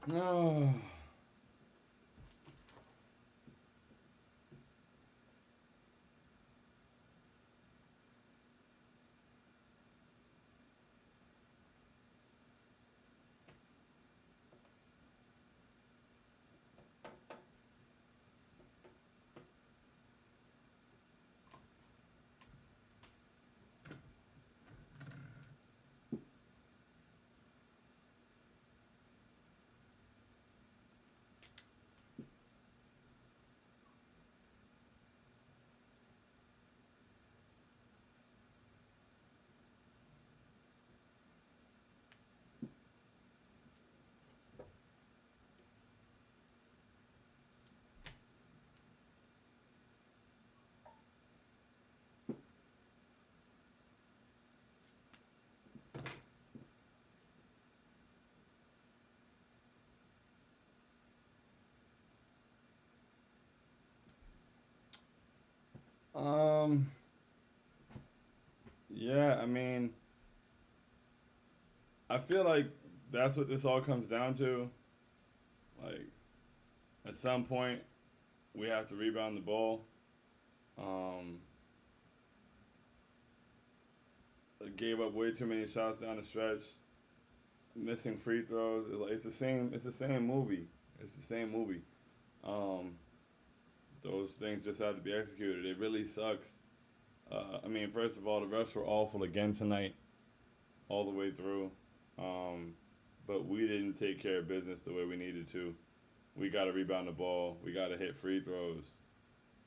No. Um. Yeah, I mean, I feel like that's what this all comes down to. Like, at some point, we have to rebound the ball. Um, gave up way too many shots down the stretch. Missing free throws. It's like it's the same. It's the same movie. It's the same movie. Um, those things just have to be executed. It really sucks. I mean, first of all, the refs were awful again tonight, all the way through. Um, but we didn't take care of business the way we needed to. We got to rebound the ball. We got to hit free throws.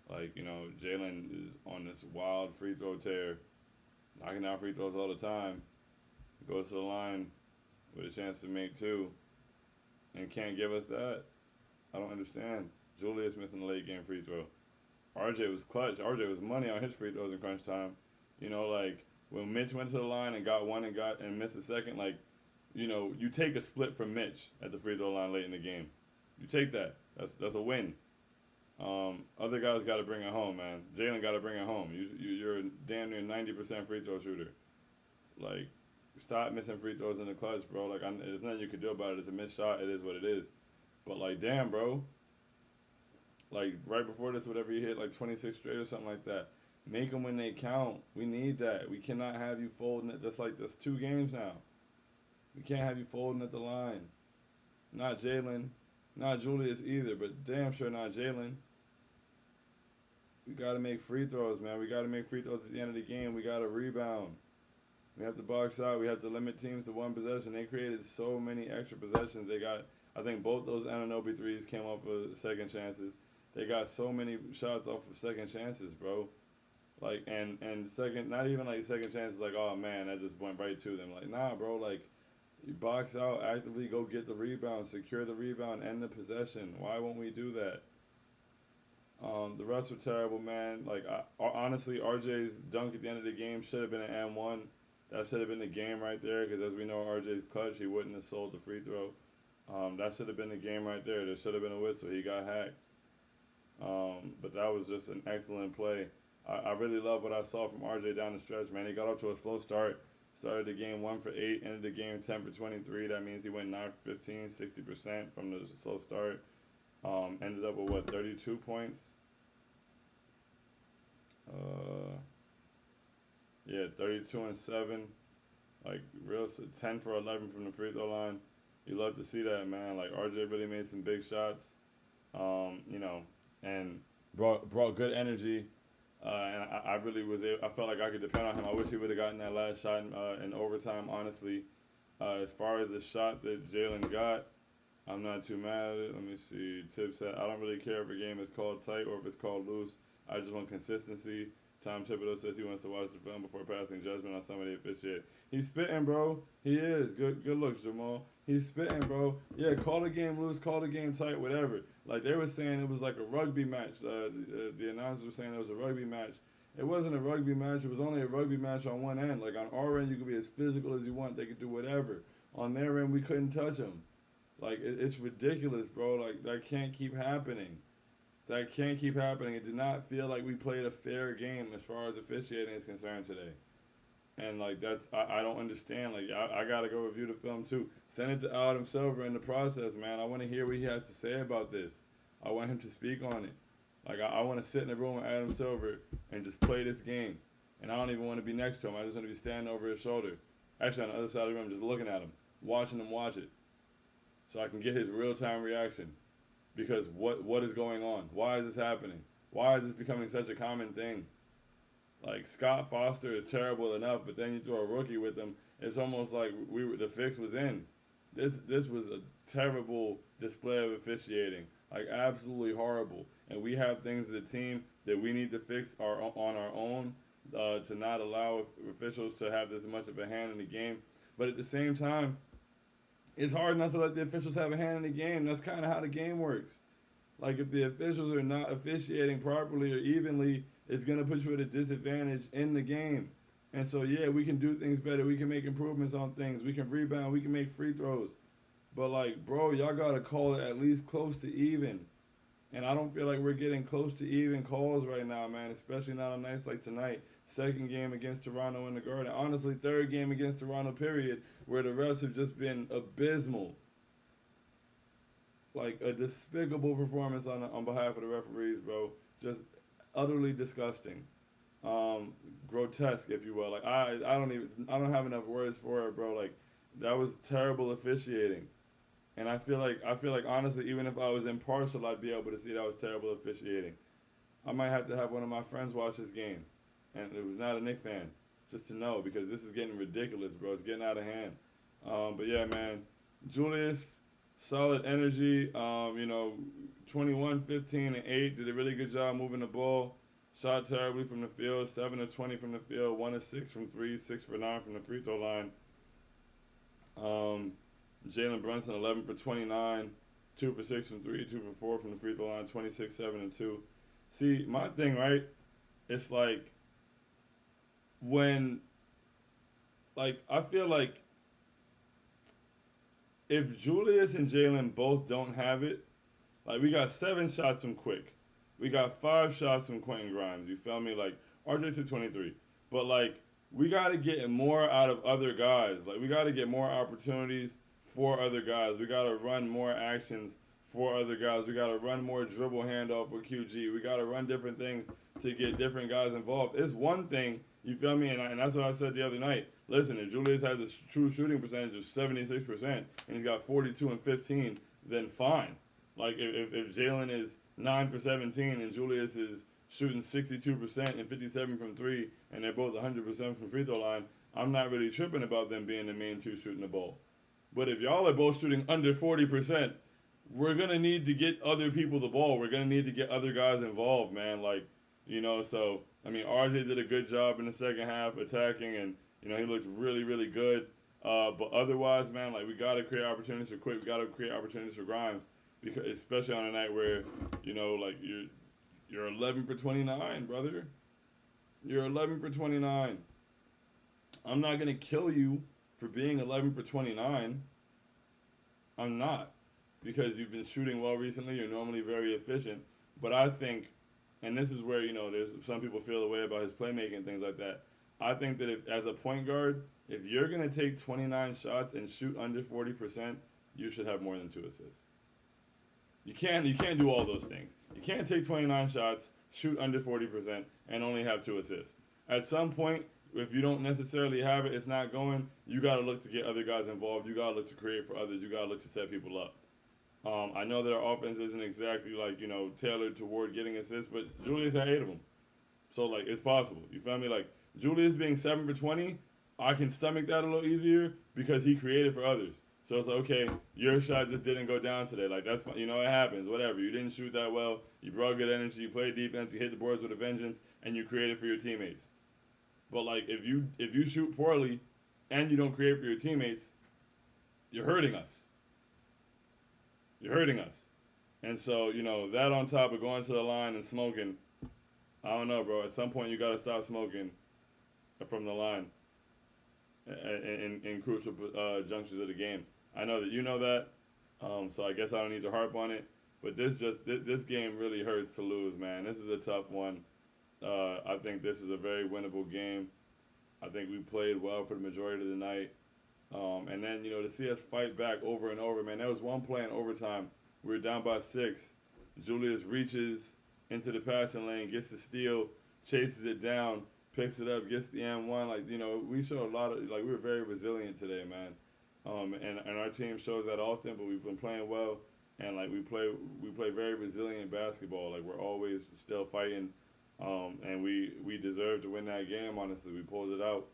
Like, Jalen is on this wild free throw tear, knocking out free throws all the time. Goes to the line with a chance to make two, and can't give us that. I don't understand. Julius missing a late game free throw. RJ was clutch. RJ was money on his free throws in crunch time. Like when Mitch went to the line and got one and missed a second, like, you take a split from Mitch at the free throw line late in the game. You take that. That's a win. Other guys got to bring it home, man. Jalen got to bring it home. You're a damn near 90% free throw shooter. Like, stop missing free throws in the clutch, bro. Like, there's nothing you can do about it. It's a missed shot. It is what it is. But like, damn, bro. Like right before this, whatever you hit, like 26 straight or something like that. Make them when they count. We need that. We cannot have you folding it. That's 2 games now. We can't have you folding at the line. Not Jalen, not Julius either, but damn sure not Jalen. We got to make free throws, man. We got to make free throws at the end of the game. We got to rebound. We have to box out. We have to limit teams to one possession. They created so many extra possessions. They got, I think both those Anunoby threes came off of second chances. They got so many shots off of second chances, bro. Like, and second, not even like second chances, like, oh man, that just went right to them. Like, nah, bro, like, you box out, actively go get the rebound, secure the rebound, end the possession. Why won't we do that? The rest were terrible, man. Like, honestly, RJ's dunk at the end of the game should have been an M1. That should have been the game right there, because as we know, RJ's clutch. He wouldn't have sold the free throw. That should have been the game right there. There should have been a whistle. He got hacked. But that was just an excellent play. I really love what I saw from RJ down the stretch, man. He got off to a slow start. Started the game 1 for 8, ended the game 10 for 23. That means he went 9 for 15, 60% from the slow start. Ended up with what, 32 points? Uh, yeah, 32 and 7. Like, real 10 for 11 from the free throw line. You love to see that, man. Like, RJ really made some big shots. You know, and brought good energy. And I really was able, I felt like I could depend on him. I wish he would have gotten that last shot in overtime, honestly. As far as the shot that Jalen got, I'm not too mad at it. Let me see. Tip said, I don't really care if a game is called tight or if it's called loose. I just want consistency. Tom Thibodeau says he wants to watch the film before passing judgment on somebody officiate. He's spitting, bro. He is. Good looks, Jamal. He's spitting, bro. Yeah, call the game loose, call the game tight, whatever. Like, they were saying it was like a rugby match. The announcers were saying it was a rugby match. It wasn't a rugby match. It was only a rugby match on one end. Like, on our end, you could be as physical as you want. They could do whatever. On their end, we couldn't touch them. Like, it's ridiculous, bro. Like, that can't keep happening. That can't keep happening. It did not feel like we played a fair game as far as officiating is concerned today. And like I don't understand. Like I gotta go review the film too. Send it to Adam Silver in the process, man. I want to hear what he has to say about this. I want him to speak on it. Like I want to sit in the room with Adam Silver and just play this game. And I don't even want to be next to him. I just want to be standing over his shoulder. Actually, on the other side of the room, just looking at him, watching him watch it, so I can get his real time reaction. Because what is going on? Why is this happening? Why is this becoming such a common thing? Like Scott Foster is terrible enough, but then you throw a rookie with him. It's almost like the fix was in. This was a terrible display of officiating, like absolutely horrible. And we have things as a team that we need to fix on our own to not allow officials to have this much of a hand in the game. But at the same time, it's hard not to let the officials have a hand in the game. That's kind of how the game works. Like if the officials are not officiating properly or evenly, it's gonna put you at a disadvantage in the game. And so yeah, we can do things better. We can make improvements on things. We can rebound. We can make free throws. But like, bro, y'all gotta call it at least close to even. And I don't feel like we're getting close to even calls right now, man. Especially not on nights like tonight. Second game against Toronto in the Garden. Honestly, third game against Toronto, period, where the refs have just been abysmal. Like a despicable performance on behalf of the referees, bro. Just utterly disgusting, grotesque, if you will. Like I don't have enough words for it, bro. Like that was terrible officiating, and I feel like honestly, even if I was impartial, I'd be able to see that was terrible officiating. I might have to have one of my friends watch this game, and it was not a Knicks fan, just to know because this is getting ridiculous, bro. It's getting out of hand. But yeah, man, Julius. Solid energy, 21, 15, and 8. Did a really good job moving the ball. Shot terribly from the field. 7 of 20 from the field. 1 of 6 from 3. 6 for 9 from the free throw line. Jalen Brunson, 11 for 29. 2 for 6 from 3. 2 for 4 from the free throw line. 26, 7, and 2. See, my thing, right? It's like when, like, I feel like if Julius and Jalen both don't have it, like we got 7 shots from Quick. We got 5 shots from Quentin Grimes. You feel me? Like RJ took 23. But like we gotta get more out of other guys. Like we gotta get more opportunities for other guys. We gotta run more actions for other guys. We gotta run more dribble handoff with QG. We gotta run different things to get different guys involved. It's one thing, you feel me? And that's what I said the other night. Listen, if Julius has a true shooting percentage of 76% and he's got 42 and 15, then fine. Like if Jalen is 9 for 17 and Julius is shooting 62% and 57 from 3 and they're both 100% from free throw line, I'm not really tripping about them being the main two shooting the ball. But if y'all are both shooting under 40%, we're going to need to get other people the ball. We're going to need to get other guys involved, man. Like, so, I mean, RJ did a good job in the second half attacking, and, he looked really, really good. But otherwise, man, like, we got to create opportunities for Quick. We got to create opportunities for Grimes, because especially on a night where, like, you're 11 for 29, brother. You're 11 for 29. I'm not going to kill you for being 11 for 29. I'm not. Because you've been shooting well recently, you're normally very efficient. But I think, and this is where, there's some people feel the way about his playmaking and things like that. I think that as a point guard, if you're going to take 29 shots and shoot under 40%, you should have more than 2 assists. You can't do all those things. You can't take 29 shots, shoot under 40%, and only have 2 assists. At some point, if you don't necessarily have it, it's not going, you got to look to get other guys involved. You got to look to create for others. You got to look to set people up. I know that our offense isn't exactly like, tailored toward getting assists, but Julius had 8 of them. So, like, it's possible. You feel me? Like, Julius being 7 for 20, I can stomach that a little easier because he created for others. So it's like, okay, your shot just didn't go down today. Like, that's fine. It happens. Whatever. You didn't shoot that well. You brought good energy. You played defense. You hit the boards with a vengeance, and you created for your teammates. But, like, if you shoot poorly and you don't create for your teammates, you're hurting us. You're hurting us. And so, that on top of going to the line and smoking, I don't know, bro. At some point, you got to stop smoking from the line in crucial junctures of the game. I know that you know that, so I guess I don't need to harp on it. But this game really hurts to lose, man. This is a tough one. I think this is a very winnable game. I think we played well for the majority of the night. And then, to see us fight back over and over, man, there was one play in overtime. We were down by 6. Julius reaches into the passing lane, gets the steal, chases it down, picks it up, gets the M1. Like, we showed a lot of, like, we were very resilient today, man. And our team shows that often, but we've been playing well. And, like, we play very resilient basketball. Like, we're always still fighting. And we deserve to win that game, honestly. We pulled it out.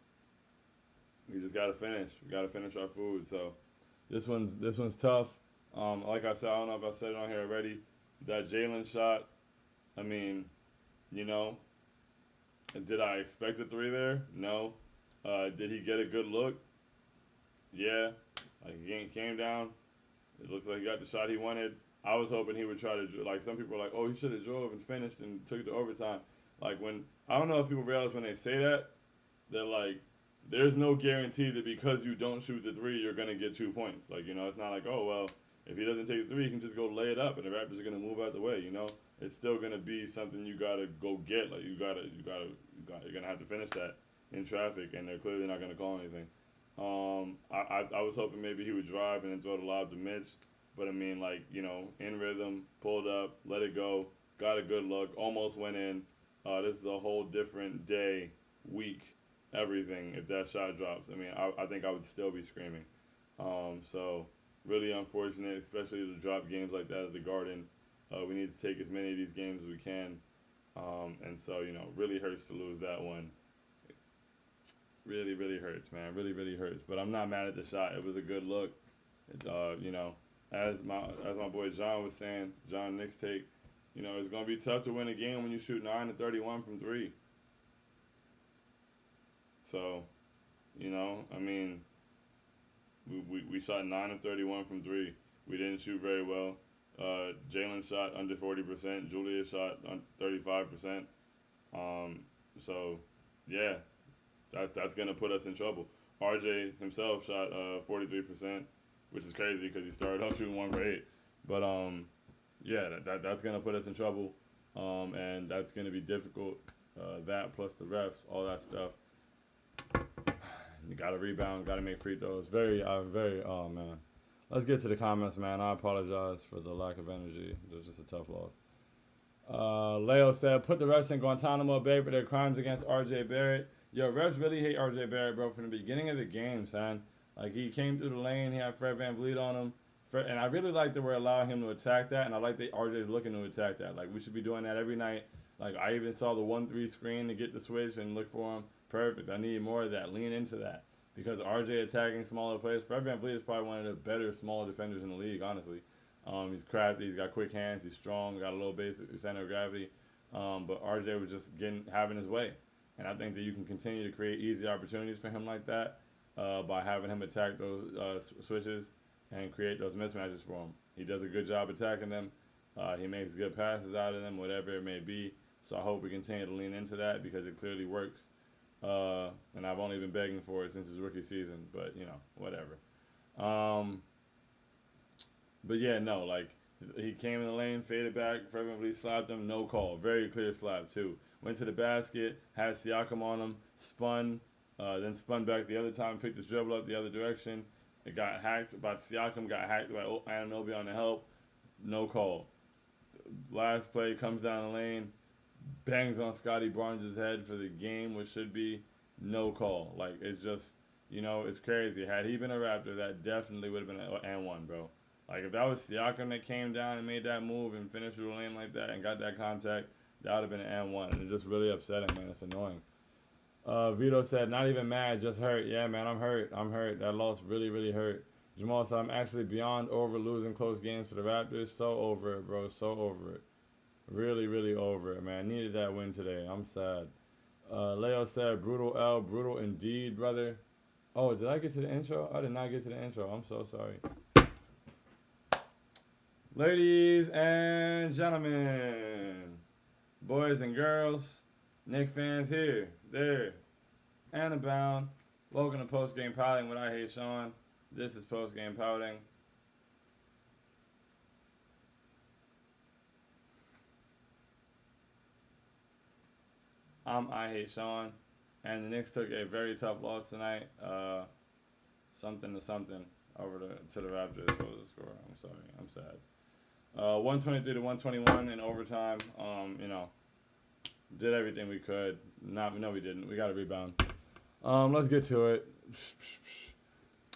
We just gotta finish. We gotta finish our food. So this one's tough. Like I said, I don't know if I said it on here already. That Jalen shot. I mean, did I expect a 3 there? No. Did he get a good look? Yeah. Like he came down. It looks like he got the shot he wanted. I was hoping he would try to, like, some people are like, oh, he should have drove and finished and took it to overtime. Like, I don't know if people realize when they say that, like, there's no guarantee that because you don't shoot the 3, you're going to get 2 points. Like, it's not like, oh, well, if he doesn't take the 3, he can just go lay it up and the Raptors are going to move out the way, It's still going to be something you got to go get. Like, you're going to have to finish that in traffic, and they're clearly not going to call anything. I was hoping maybe he would drive and then throw the lob to Mitch. But, I mean, like, in rhythm, pulled up, let it go, got a good look, almost went in. This is a whole different day, week, everything if that shot drops. I mean, I think I would still be screaming. So, really unfortunate, especially to drop games like that at the Garden. We need to take as many of these games as we can. And so, really hurts to lose that one. Really, really hurts, man. Really, really hurts. But I'm not mad at the shot. It was a good look. As my boy John was saying, John Knicks take, it's going to be tough to win a game when you shoot 9 to 31 from 3. So, I mean, we shot 9 of 31 from 3. We didn't shoot very well. Jalen shot under 40%. Julia shot 35%. So, yeah, that's going to put us in trouble. RJ himself shot 43%, which is crazy because he started off shooting 1 for 8. But, yeah, that's going to put us in trouble. And that's going to be difficult. That plus the refs, all that stuff. You got to rebound, got to make free throws. Oh, man. Let's get to the comments, man. I apologize for the lack of energy. It was just a tough loss. Leo said, put the refs in Guantanamo Bay for their crimes against R.J. Barrett. Yo, refs really hate R.J. Barrett, bro, from the beginning of the game, son. Like, he came through the lane. He had Fred VanVleet on him. And I really like that we're allowing him to attack that, and I like that RJ's looking to attack that. Like, we should be doing that every night. Like, I even saw the 1-3 screen to get the switch and look for him. Perfect. I need more of that. Lean into that. Because RJ attacking smaller players. Fred VanVleet is probably one of the better smaller defenders in the league, honestly. He's crafty. He's got quick hands. He's strong. Got a little basic center of gravity. But RJ was just having his way. And I think that you can continue to create easy opportunities for him like that by having him attack those switches and create those mismatches for him. He does a good job attacking them. He makes good passes out of them, whatever it may be. So I hope we continue to lean into that because it clearly works. And I've only been begging for it since his rookie season, but, whatever. But, yeah, no, like, he came in the lane, faded back, Fred VanVleet slapped him, no call. Very clear slap, too. Went to the basket, had Siakam on him, spun, then spun back the other time, picked his dribble up the other direction. It got hacked by Siakam, got hacked by Anunoby on the help. No call. Last play comes down the lane, bangs on Scotty Barnes' head for the game, which should be no call. Like, it's just, it's crazy. Had he been a Raptor, that definitely would have been an and one, bro. Like, if that was Siakam that came down and made that move and finished through the lane like that and got that contact, that would have been an and one. And it's just really upsetting, man. It's annoying. Vito said, not even mad, just hurt. Yeah, man, I'm hurt. That loss really, really hurt. Jamal said, I'm actually beyond over losing close games to the Raptors. So over it, bro. So over it. Really, really over it, man. Needed that win today. I'm sad. Leo said, brutal L. Brutal indeed, brother. Oh, did I get to the intro? I did not get to the intro. I'm so sorry. Ladies and gentlemen, boys and girls, Knicks fans here, there, and abound. Welcome to Postgame Pouting with I Hate Sean. This is Postgame Pouting. I'm I Hate Sean. And the Knicks took a very tough loss tonight. Something to something over to the Raptors. What was the score? I'm sorry. I'm sad. 123 to 121 in overtime. Did everything we could. No, we didn't. We got a rebound. Let's get to it.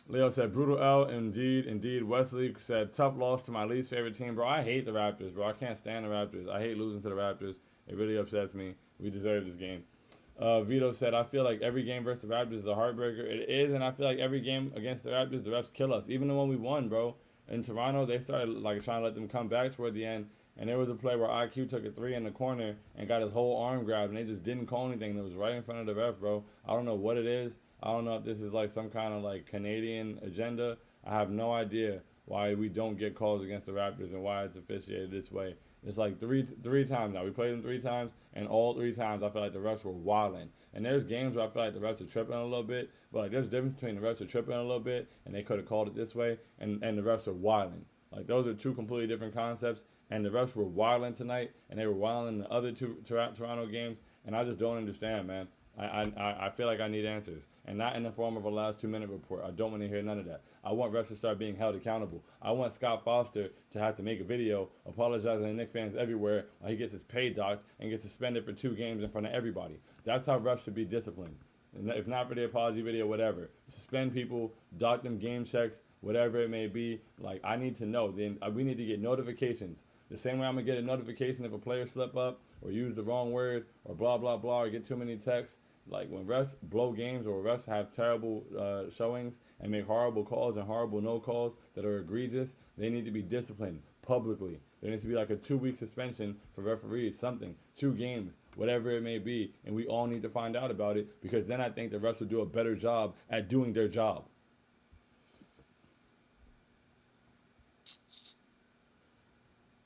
Leo said, brutal L, indeed. Wesley said, tough loss to my least favorite team. Bro, I hate the Raptors, bro. I can't stand the Raptors. I hate losing to the Raptors. It really upsets me. We deserve this game. Vito said, I feel like every game versus the Raptors is a heartbreaker. It is, and I feel like every game against the Raptors, the refs kill us. Even the one we won, bro. In Toronto, they started like trying to let them come back toward the end. And there was a play where IQ took a three in the corner and got his whole arm grabbed, and they just didn't call anything. It was right in front of the ref, bro. I don't know what it is. I don't know if this is like some kind of like Canadian agenda. I have no idea why we don't get calls against the Raptors and why it's officiated this way. It's like three times now. We played them 3 times, and all 3 times I feel like the refs were wilding. And there's games where I feel like the refs are tripping a little bit, but like there's a difference between the refs are tripping a little bit and they could have called it this way, and the refs are wilding. Like those are two completely different concepts, and the refs were wilding tonight, and they were wilding in the other two Toronto games, and I just don't understand, man. I feel like I need answers, and not in the form of a last 2-minute report. I don't want to hear none of that. I want refs to start being held accountable. I want Scott Foster to have to make a video apologizing to Knicks fans everywhere while he gets his pay docked and gets suspended for 2 games in front of everybody. That's how refs should be disciplined. And if not for the apology video, whatever. Suspend people, dock them game checks, whatever it may be. Like, I need to know. Then we need to get notifications. The same way I'm going to get a notification if a player slip up or use the wrong word or blah, blah, blah, or get too many texts. Like when refs blow games or refs have terrible showings and make horrible calls and horrible no calls that are egregious, they need to be disciplined publicly. There needs to be like a 2-week suspension for referees, something, 2 games, whatever it may be. And we all need to find out about it, because then I think the refs will do a better job at doing their job.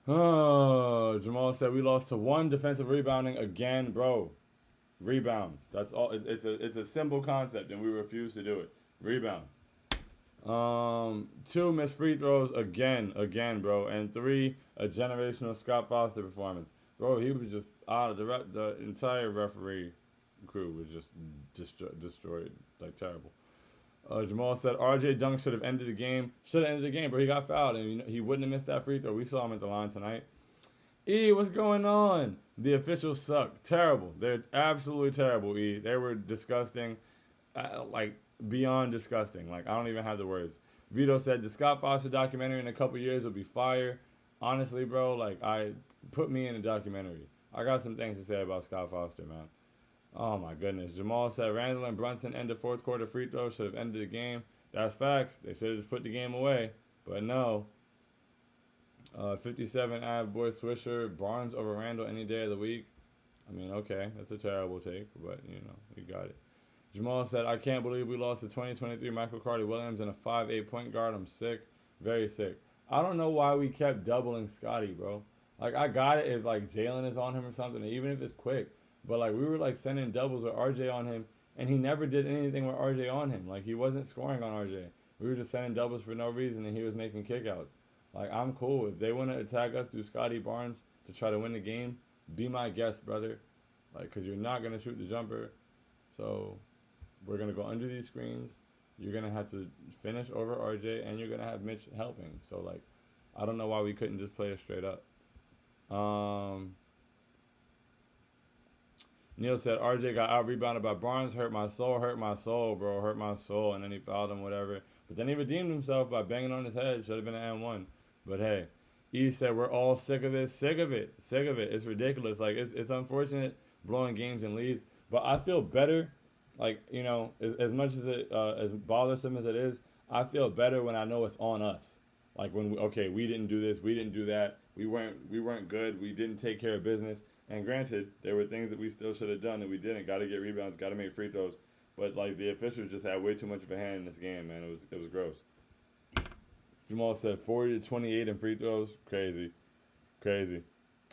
Oh, Jamal said we lost to 1 defensive rebounding again, bro. Rebound. That's all. It's a simple concept, and we refuse to do it. Rebound. 2 missed free throws again, bro, and 3 a generational Scott Foster performance, bro. He was just out of the entire referee crew was just destroyed, like terrible. Jamal said RJ Dunk should have ended the game. Should have ended the game, but he got fouled, and he wouldn't have missed that free throw. We saw him at the line tonight. E, what's going on? The officials suck. Terrible. They're absolutely terrible, E. They were disgusting. Like, beyond disgusting. Like, I don't even have the words. Vito said the Scott Foster documentary in a couple years will be fire. Honestly, bro, like, put me in a documentary. I got some things to say about Scott Foster, man. Oh, my goodness. Jamal said Randall and Brunson ended 4th quarter free throws. Should have ended the game. That's facts. They should have just put the game away. But no. 57 Av boy Swisher. Barnes over Randall any day of the week. I mean, okay. That's a terrible take. But, you got it. Jamal said, I can't believe we lost to 2023 Michael Carter-Williams and a 5'8" point guard. I'm sick. Very sick. I don't know why we kept doubling Scotty, bro. Like, I got it if, like, Jalen is on him or something, even if it's quick. But, like, we were, like, sending doubles with RJ on him, and he never did anything with RJ on him. Like, he wasn't scoring on RJ. We were just sending doubles for no reason, and he was making kickouts. Like, I'm cool. If they want to attack us through Scotty Barnes to try to win the game, be my guest, brother. Like, because you're not going to shoot the jumper. So, we're going to go under these screens. You're going to have to finish over RJ, and you're going to have Mitch helping. So, like, I don't know why we couldn't just play it straight up. Neil said RJ got out-rebounded by Barnes. Hurt my soul, bro. Hurt my soul. And then he fouled him, whatever. But then he redeemed himself by banging on his head. Should have been an M1. But hey, E said we're all sick of this. Sick of it. It's ridiculous. Like, it's unfortunate blowing games and leads. But I feel better. Like, as much as it as bothersome as it is, I feel better when I know it's on us. Like when we didn't do this, we didn't do that. We weren't good. We didn't take care of business. And granted, there were things that we still should have done that we didn't. Got to get rebounds, got to make free throws. But, like, the officials just had way too much of a hand in this game, man. It was gross. Jamal said 40 to 28 in free throws. Crazy.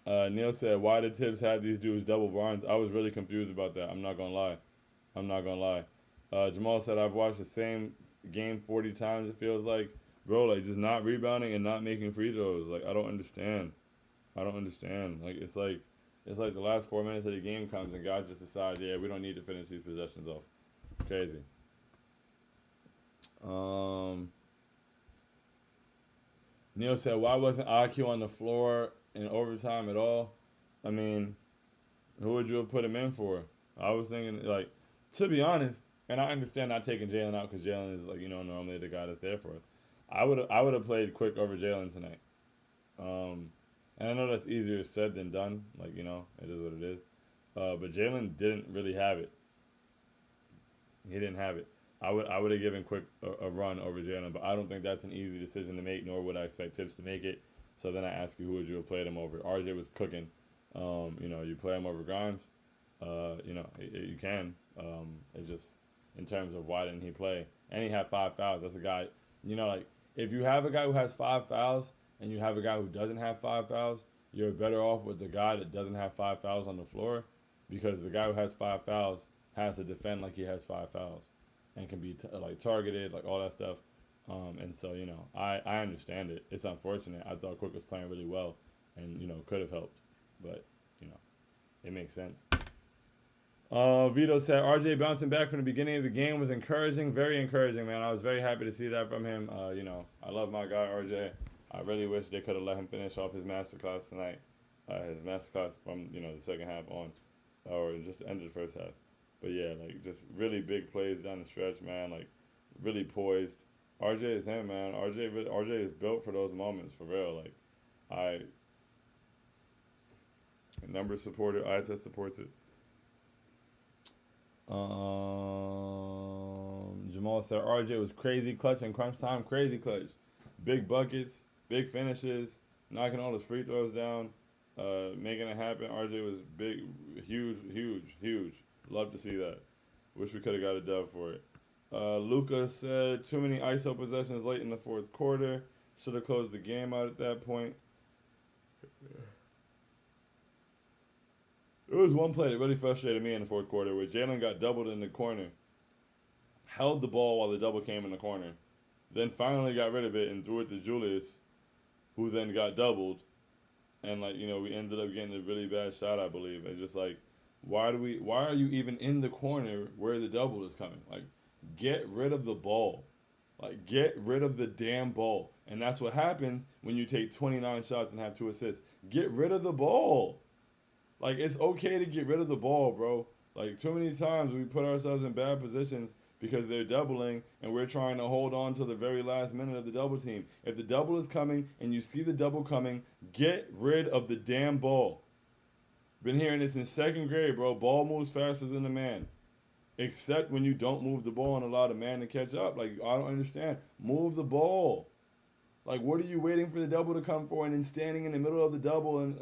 Neil said, why did Tibbs have these dudes double Barnes? I was really confused about that. I'm not going to lie. Jamal said, I've watched the same game 40 times, it feels like. Bro, like, just not rebounding and not making free throws. Like, I don't understand. Like, it's like, It's like the last 4 minutes of the game comes and guys just decide, yeah, we don't need to finish these possessions off. It's crazy. Neil said, why wasn't IQ on the floor in overtime at all? I mean, who would you have put him in for? I was thinking, like, to be honest, and I understand not taking Jalen out because Jalen is, like, normally the guy that's there for us. I would have played Quick over Jalen tonight. And I know that's easier said than done. Like, it is what it is. But Jalen didn't really have it. He didn't have it. I would have given Quick a run over Jalen, but I don't think that's an easy decision to make, nor would I expect Tibbs to make it. So then I ask you, who would you have played him over? RJ was cooking. You play him over Grimes. You can. It just, in terms of why didn't he play? And he had 5 fouls. That's a guy, like, if you have a guy who has 5 fouls and you have a guy who doesn't have 5 fouls, you're better off with the guy that doesn't have 5 fouls on the floor, because the guy who has 5 fouls has to defend like he has 5 fouls and can be targeted, like all that stuff. And so, I understand it. It's unfortunate. I thought Quick was playing really well and, could have helped. But, it makes sense. Vito said, RJ bouncing back from the beginning of the game was encouraging, very encouraging, man. I was very happy to see that from him. I love my guy, RJ. I really wish they could have let him finish off his masterclass tonight. His masterclass from, the second half on, or just the end of the first half. But yeah, just really big plays down the stretch, man. Really poised. RJ is him, man. RJ is built for those moments, for real. Numbers supported, eye test supports it. Jamal said RJ was crazy clutch in crunch time. Crazy clutch. Big buckets, big finishes, knocking all his free throws down, making it happen. RJ was big, huge. Love to see that. Wish we could have got a dub for it. Luca said, too many ISO possessions late in the fourth quarter. Should have closed the game out at that point. There was one play that really frustrated me in the fourth quarter where Jalen got doubled in the corner, held the ball while the double came in the corner, then finally got rid of it and threw it to Julius, who then got doubled. And, we ended up getting a really bad shot, I believe. And just, why are you even in the corner where the double is coming? Get rid of the ball. Get rid of the damn ball. And that's what happens when you take 29 shots and have 2 assists. Get rid of the ball. It's okay to get rid of the ball, bro. Too many times we put ourselves in bad positions because they're doubling and we're trying to hold on to the very last minute of the double team. If the double is coming and you see the double coming, get rid of the damn ball. Been hearing this in second grade, bro. Ball moves faster than the man. Except when you don't move the ball and allow the man to catch up. I don't understand. Move the ball. What are you waiting for the double to come for and then standing in the middle of the double and,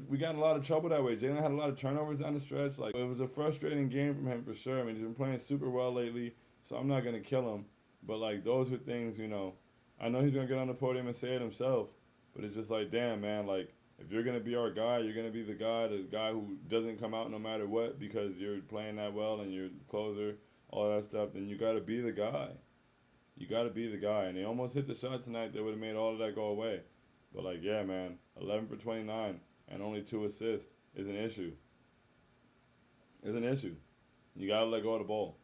we got in a lot of trouble that way. Jalen had a lot of turnovers down the stretch. It was a frustrating game from him for sure. I mean, he's been playing super well lately, so I'm not going to kill him. But, those are things, I know he's going to get on the podium and say it himself, but it's just damn, man, if you're going to be our guy, you're going to be the guy who doesn't come out no matter what because you're playing that well and you're the closer, all that stuff, then you got to be the guy. You got to be the guy. And they almost hit the shot tonight that would have made all of that go away. But, yeah, man, 11 for 29. And only 2 assists is an issue. You got to let go of the ball.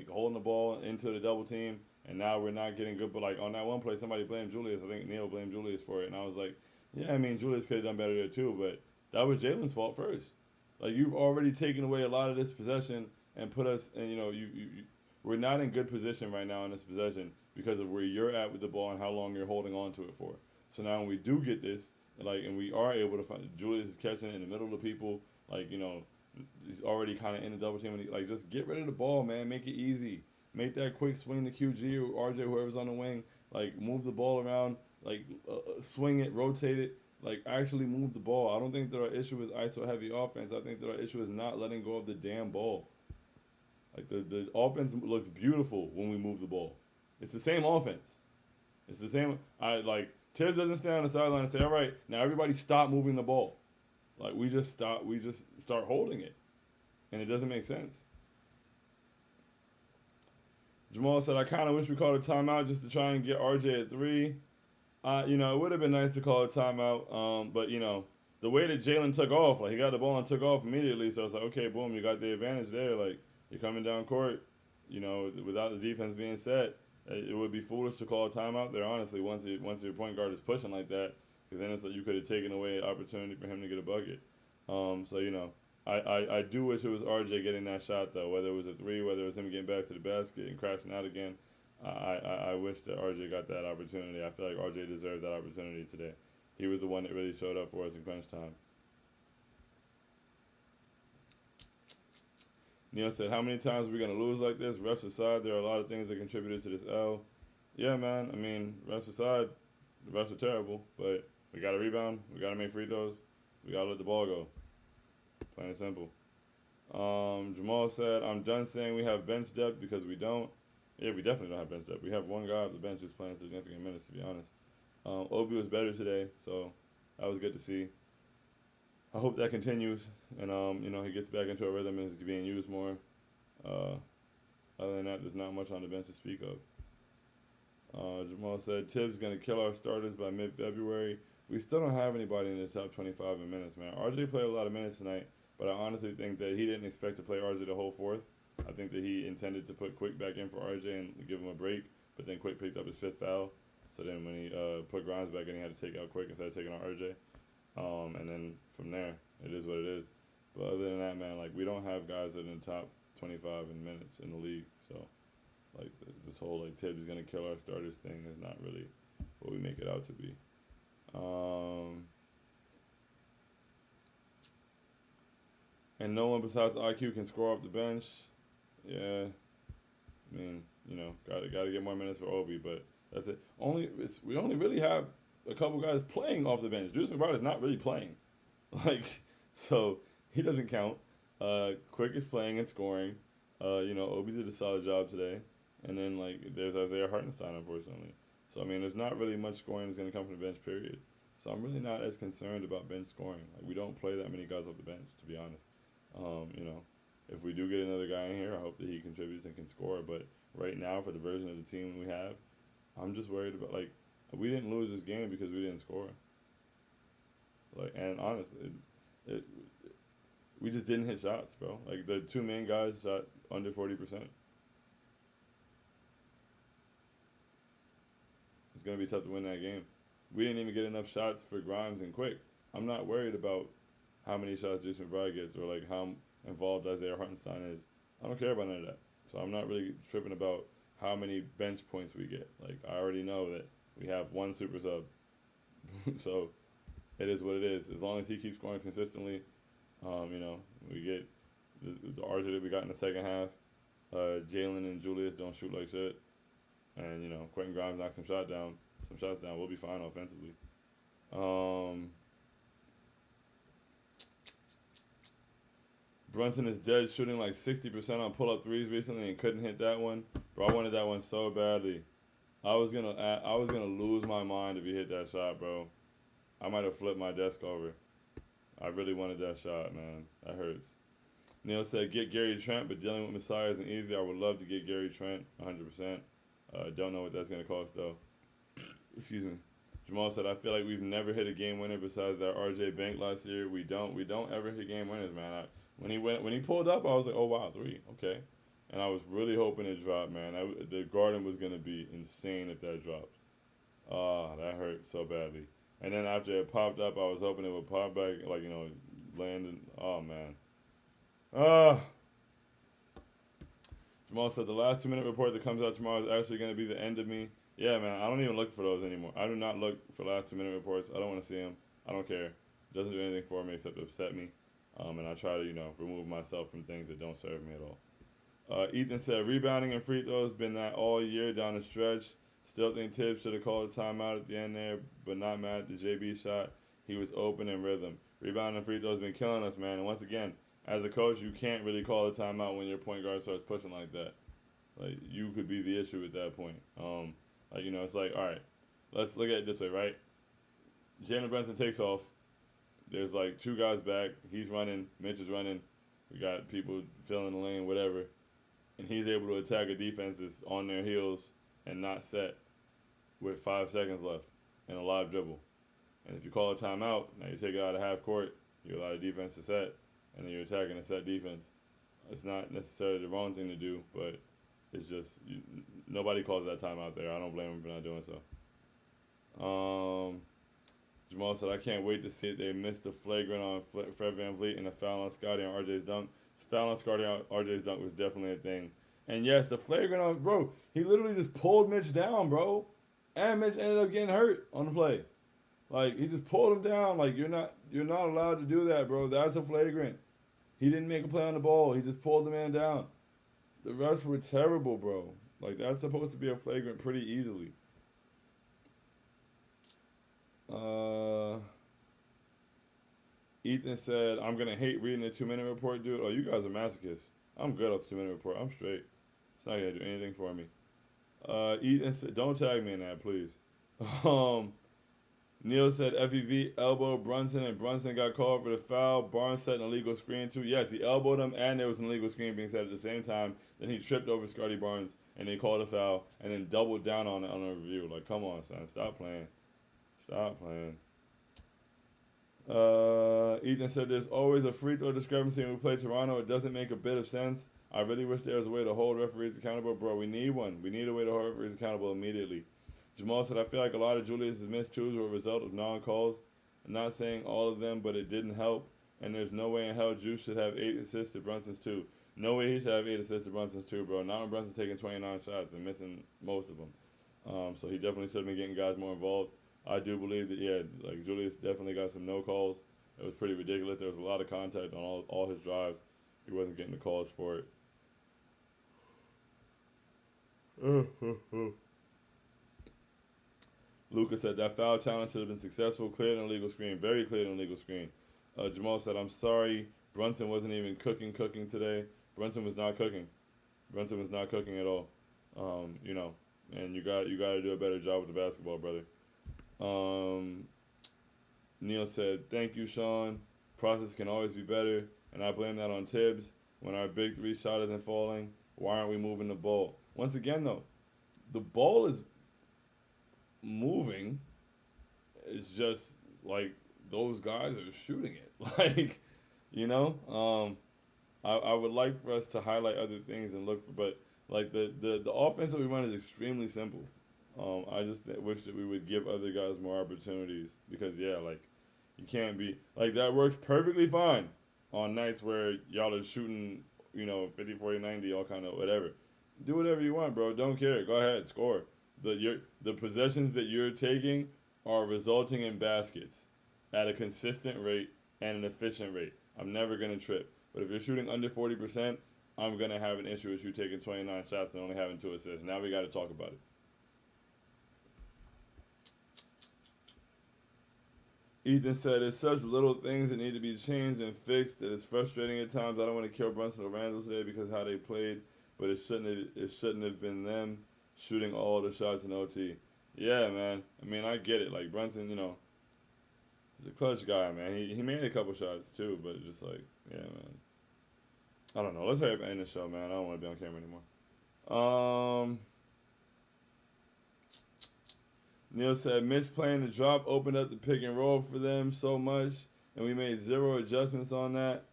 Holding the ball into the double team, and now we're not getting good. But, on that one play, somebody blamed Julius. I think Neil blamed Julius for it. And I was like, yeah, I mean, Julius could have done better there too. But that was Jalen's fault first. You've already taken away a lot of this possession and put us, and, we're not in good position right now in this possession because of where you're at with the ball and how long you're holding on to it for. So now when we do get this, and we are able to find, Julius is catching it in the middle of people, he's already kind of in the double team. And just get rid of the ball, man. Make it easy. Make that quick swing to QG or RJ, whoever's on the wing. Move the ball around. Swing it, rotate it. Actually move the ball. I don't think that our issue is ISO heavy offense. I think that our issue is not letting go of the damn ball. The offense looks beautiful when we move the ball. It's the same offense. It's the same. Tibbs doesn't stand on the sideline and say, all right, now everybody stop moving the ball. We just start holding it. And it doesn't make sense. Jamal said, I kind of wish we called a timeout just to try and get RJ at 3. It would have been nice to call a timeout. But, the way that Jalen took off, like he got the ball and took off immediately. So it's like, okay, boom, you got the advantage there. Like you're coming down court, without the defense being set, it would be foolish to call a timeout there. Honestly, once your point guard is pushing like that, because then it's like you could have taken away an opportunity for him to get a bucket. So I do wish it was RJ getting that shot though. Whether it was a three, whether it was him getting back to the basket and crashing out again. I wish that RJ got that opportunity. I feel like RJ deserved that opportunity today. He was the one that really showed up for us in crunch time. Neil said, how many times are we going to lose like this? Refs aside, there are a lot of things that contributed to this L. Yeah, man. I mean, refs aside, the refs are terrible, but we got to rebound. We got to make free throws. We got to let the ball go. Plain and simple. Jamal said, I'm done saying we have bench depth because we don't. Yeah, we definitely don't have bench depth. We have one guy off the bench who's playing significant minutes, to be honest. Obi was better today, so that was good to see. I hope that continues, and he gets back into a rhythm and is being used more. Other than that, there's not much on the bench to speak of. Jamal said Tibbs going to kill our starters by mid-February. We still don't have anybody in the top 25 in minutes, man. RJ played a lot of minutes tonight, but I honestly think that he didn't expect to play RJ the whole fourth. I think that he intended to put Quick back in for RJ and give him a break, but then Quick picked up his fifth foul. So then when he put Grimes back in, he had to take out Quick instead of taking out RJ. And then from there, it is what it is. But other than that, man, like we don't have guys that are in the top 25 in minutes in the league. So like this whole like Tibbs is gonna kill our starters thing is not really what we make it out to be. And no one besides IQ can score off the bench. Yeah, I mean, gotta get more minutes for Obi, but that's it. We only really have a couple guys playing off the bench. Juice McBride is not really playing, like so he doesn't count. Quick is playing and scoring. Obi did a solid job today, and then like there's Isaiah Hartenstein, unfortunately. So I mean, there's not really much scoring that's gonna come from the bench, period. So I'm really not as concerned about bench scoring. Like we don't play that many guys off the bench, to be honest. If we do get another guy in here, I hope that he contributes and can score. But right now, for the version of the team we have, I'm just worried about like we didn't lose this game because we didn't score. Like, and honestly, we just didn't hit shots, bro. Like the two main guys shot under 40%. It's gonna be tough to win that game. We didn't even get enough shots for Grimes and Quick. I'm not worried about how many shots Jason McBride gets or like how involved Isaiah Hartenstein is. I don't care about none of that. So I'm not really tripping about how many bench points we get. Like I already know that we have one super sub. So it is what it is. As long as he keeps scoring consistently, we get the RJ that we got in the second half. Jalen and Julius don't shoot like shit. And, Quentin Grimes knocks some shots down. We'll be fine offensively. Brunson is dead, shooting like 60% on pull-up threes recently and couldn't hit that one. Bro, I wanted that one so badly. I was gonna lose my mind if he hit that shot, bro. I might have flipped my desk over. I really wanted that shot, man. That hurts. Neil said, get Gary Trent, but dealing with Messiah isn't easy. I would love to get Gary Trent, 100%. Don't know what that's going to cost, though. Excuse me. Jamal said, I feel like we've never hit a game winner besides that RJ Bank last year. We don't ever hit game winners, man. When he pulled up, I was like, oh, wow, 3. Okay. And I was really hoping it dropped, man. The Garden was going to be insane if that dropped. That hurt so badly. And then after it popped up, I was hoping it would pop back, like, land. Oh, man. Jamal said, the last 2-minute report that comes out tomorrow is actually going to be the end of me. Yeah, man, I don't even look for those anymore. I do not look for last 2-minute reports. I don't want to see them. I don't care. It doesn't do anything for me except upset me. And I try to, remove myself from things that don't serve me at all. Ethan said, rebounding and free throws been that all year down the stretch. Still think Tibbs should have called a timeout at the end there, but not mad at the JB shot. He was open in rhythm. Rebounding and free throws been killing us, man. And once again, as a coach, you can't really call a timeout when your point guard starts pushing like that. Like, you could be the issue at that point. It's like, all right, let's look at it this way, right? Jalen Brunson takes off. There's like 2 guys back. He's running. Mitch is running. We got people filling the lane, whatever. And he's able to attack a defense that's on their heels and not set with 5 seconds left and a live dribble. And if you call a timeout, now you take it out of half court, you allow the defense to set, and then you're attacking a set defense. It's not necessarily the wrong thing to do, but it's just nobody calls that timeout there. I don't blame them for not doing so. Jamal said, I can't wait to see it. They missed the flagrant on Fred VanVleet and the foul on Scotty on RJ's dunk. Foul on Scotty on RJ's dunk was definitely a thing. And yes, the flagrant on, bro, he literally just pulled Mitch down, bro. And Mitch ended up getting hurt on the play. Like, he just pulled him down. Like, you're not allowed to do that, bro. That's a flagrant. He didn't make a play on the ball. He just pulled the man down. The refs were terrible, bro. Like, that's supposed to be a flagrant pretty easily. Ethan said, I'm going to hate reading the 2-minute report, dude. Oh, you guys are masochists. I'm good off the 2-minute report. I'm straight. It's not going to do anything for me. Ethan said, don't tag me in that, please. Neil said FEV elbowed Brunson and Brunson got called for the foul. Barnes set an illegal screen too. Yes, he elbowed him and there was an illegal screen being set at the same time. Then he tripped over Scotty Barnes and they called a foul and then doubled down on it on a review. Like, come on, son. Stop playing. Stop playing. Ethan said there's always a free throw discrepancy when we play Toronto. It doesn't make a bit of sense. I really wish there was a way to hold referees accountable. Bro, we need one. We need a way to hold referees accountable immediately. Jamal said, I feel like a lot of Julius's missed twos were a result of non-calls. I'm not saying all of them, but it didn't help. And there's no way in hell Juice should have 8 assists to Brunson's 2. No way he should have 8 assists to Brunson's 2, bro. Not when Brunson's taking 29 shots and missing most of them. So he definitely should have been getting guys more involved. I do believe that, yeah, like Julius definitely got some no calls. It was pretty ridiculous. There was a lot of contact on all his drives. He wasn't getting the calls for it. Lucas said that foul challenge should have been successful, cleared on a legal screen, very clear on a legal screen. Jamal said, I'm sorry, Brunson wasn't even cooking today. Brunson was not cooking. Brunson was not cooking at all. You know, and you got to do a better job with the basketball, brother. Neil said, thank you, Sean. Process can always be better, and I blame that on Tibbs. When our big three shot isn't falling, why aren't we moving the ball? Once again, though, the ball is moving. It's just like those guys are shooting it. Like, you know, I would like for us to highlight other things and look for, but like the offense that we run is extremely simple. I just wish that we would give other guys more opportunities because, yeah, like, you can't be, like, that works perfectly fine on nights where y'all are shooting, you know, 50, 40, 90, all kind of whatever. Do whatever you want, bro. Don't care. Go ahead. Score. The possessions that you're taking are resulting in baskets at a consistent rate and an efficient rate. I'm never going to trip. But if you're shooting under 40%, I'm going to have an issue with you taking 29 shots and only having 2 assists. Now we got to talk about it. Ethan said, it's such little things that need to be changed and fixed that it's frustrating at times. I don't want to kill Brunson or Randall today because of how they played, but it shouldn't have been them shooting all the shots in OT. Yeah, man. I mean, I get it. Like, Brunson, you know, he's a clutch guy, man. He made a couple shots, too, but just like, yeah, man. I don't know. Let's hurry up and end the show, man. I don't want to be on camera anymore. Neil said, Mitch playing the drop opened up the pick and roll for them so much, and we made 0 adjustments on that.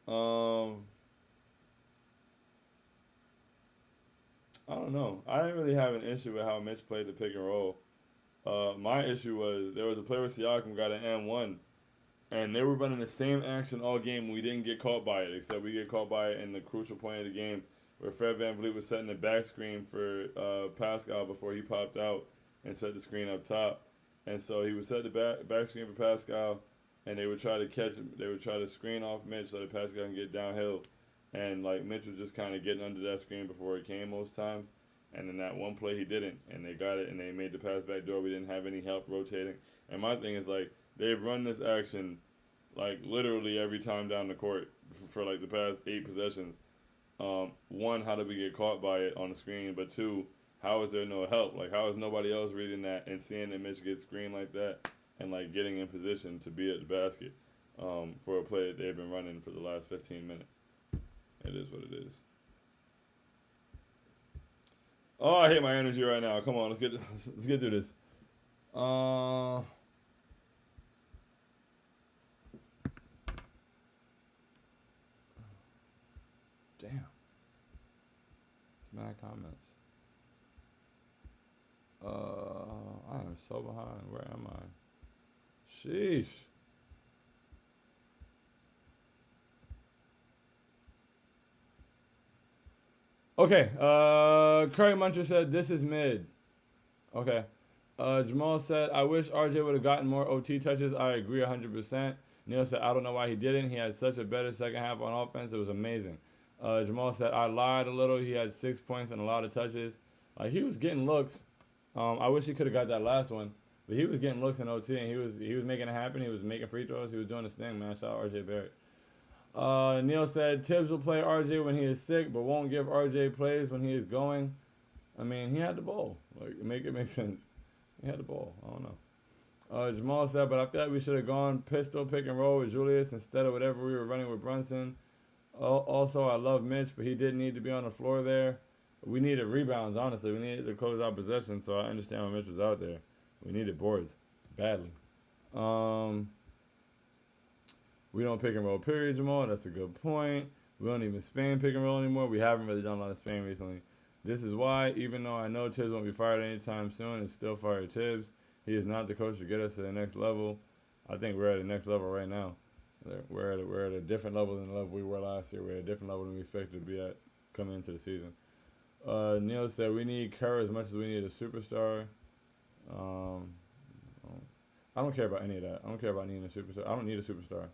I don't know. I didn't really have an issue with how Mitch played the pick and roll. My issue was there was a play where Siakam got an M1, and they were running the same action all game. We didn't get caught by it, except we get caught by it in the crucial point of the game where Fred VanVleet was setting the back screen for Pascal before he popped out and set the screen up top. And so he would set the back screen for Pascal, and they would try to catch him. They would try to screen off Mitch so that Pascal can get downhill. And, like, Mitch was just kind of getting under that screen before it came most times. And then that one play he didn't. And they got it, and they made the pass back door. We didn't have any help rotating. And my thing is, like, they've run this action, like, literally every time down the court for like, the past 8 possessions. One, how did we get caught by it on the screen? But 2, how is there no help? Like, how is nobody else reading that and seeing that Mitch get screened like that and, like, getting in position to be at the basket for a play that they've been running for the last 15 minutes? It is what it is. Oh, I hate my energy right now. Come on, let's get through this. Damn. It's mad comments. I am so behind. Where am I? Sheesh. Okay. Curry Muncher said this is mid. Okay. Jamal said, I wish RJ would have gotten more OT touches. I agree 100%. Neil said, I don't know why he didn't. He had such a better second half on offense. It was amazing. Jamal said, I lied a little. He had 6 points and a lot of touches. He was getting looks. I wish he could have got that last one. But he was getting looks in OT, and he was making it happen. He was making free throws. He was doing his thing, man. Shout out RJ Barrett. Neil said, Tibbs will play RJ when he is sick, but won't give RJ plays when he is going. I mean, he had the ball. Like, make it make sense. He had the ball. I don't know. Jamal said, but I feel like we should have gone pistol pick and roll with Julius instead of whatever we were running with Brunson. Also, I love Mitch, but he didn't need to be on the floor there. We needed rebounds, honestly. We needed to close out possession, so I understand why Mitch was out there. We needed boards badly. We don't pick and roll, period, Jamal. That's a good point. We don't even Spain pick and roll anymore. We haven't really done a lot of Spain recently. This is why, even though I know Tibbs won't be fired anytime soon, it's still fire Tibbs. He is not the coach to get us to the next level. I think we're at the next level right now. We're at a different level than the level we were last year. We're at a different level than we expected to be at coming into the season. Neil said, we need Kerr as much as we need a superstar. I don't care about any of that. I don't care about needing a superstar. I don't need a superstar.